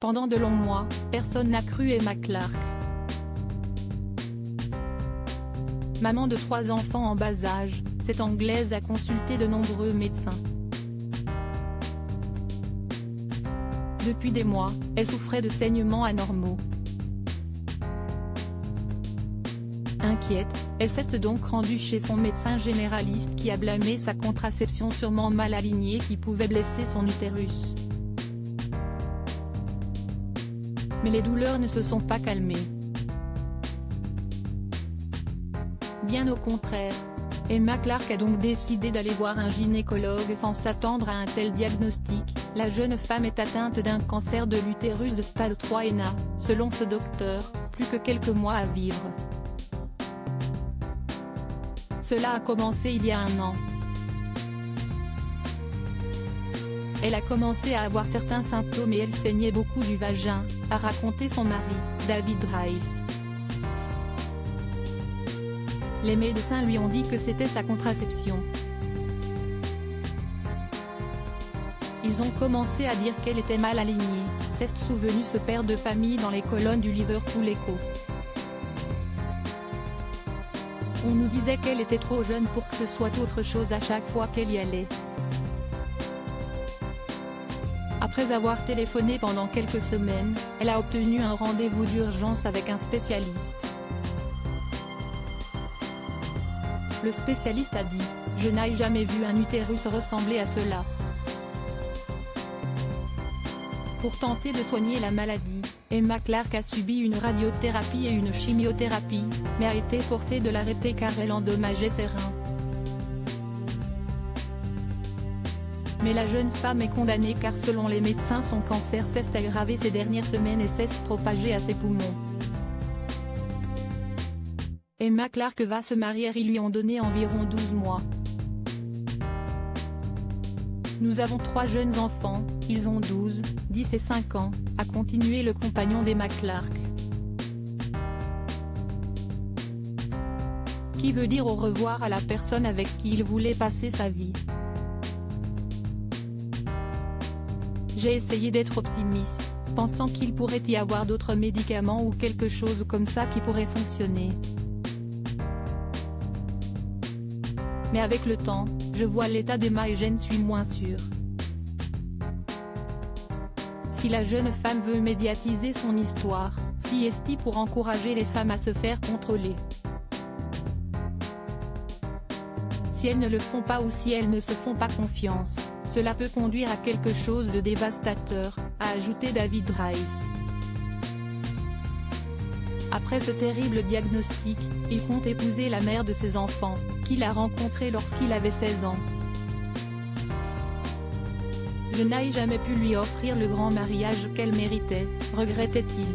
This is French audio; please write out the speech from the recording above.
Pendant de longs mois, personne n'a cru Emma Clarke. Maman de 3 enfants en bas âge, cette Anglaise a consulté de nombreux médecins. Depuis des mois, elle souffrait de saignements anormaux. Inquiète, elle s'est donc rendue chez son médecin généraliste qui a blâmé sa contraception sûrement mal alignée qui pouvait blesser son utérus. Mais les douleurs ne se sont pas calmées. Bien au contraire. Emma Clarke a donc décidé d'aller voir un gynécologue sans s'attendre à un tel diagnostic. La jeune femme est atteinte d'un cancer de l'utérus de stade 3 et n'a, selon ce docteur, plus que quelques mois à vivre. Cela a commencé il y a 1 an. Elle a commencé à avoir certains symptômes et elle saignait beaucoup du vagin, a raconté son mari, David Rice. Les médecins lui ont dit que c'était sa contraception. Ils ont commencé à dire qu'elle était mal alignée, s'est souvenu ce père de famille dans les colonnes du Liverpool Echo. On nous disait qu'elle était trop jeune pour que ce soit autre chose à chaque fois qu'elle y allait. Après avoir téléphoné pendant quelques semaines, elle a obtenu un rendez-vous d'urgence avec un spécialiste. Le spécialiste a dit « Je n'ai jamais vu un utérus ressembler à cela ». Pour tenter de soigner la maladie, Emma Clarke a subi une radiothérapie et une chimiothérapie, mais a été forcée de l'arrêter car elle endommageait ses reins. Mais la jeune femme est condamnée car selon les médecins son cancer s'est aggravé ces dernières semaines et s'est propagé à ses poumons. Emma Clarke va se marier, ils lui ont donné environ 12 mois. Nous avons 3 jeunes enfants, ils ont 12, 10 et 5 ans, a continué le compagnon d'Emma Clarke. Qui veut dire au revoir à la personne avec qui il voulait passer sa vie. J'ai essayé d'être optimiste, pensant qu'il pourrait y avoir d'autres médicaments ou quelque chose comme ça qui pourrait fonctionner. Mais avec le temps, je vois l'état d'Emma et je ne suis moins sûre. Si la jeune femme veut médiatiser son histoire, si est-il pour encourager les femmes à se faire contrôler. Si elles ne le font pas ou si elles ne se font pas confiance, cela peut conduire à quelque chose de dévastateur, a ajouté David Rice. Après ce terrible diagnostic, il compte épouser la mère de ses enfants, qu'il a rencontrée lorsqu'il avait 16 ans. Je n'ai jamais pu lui offrir le grand mariage qu'elle méritait, regrettait-il.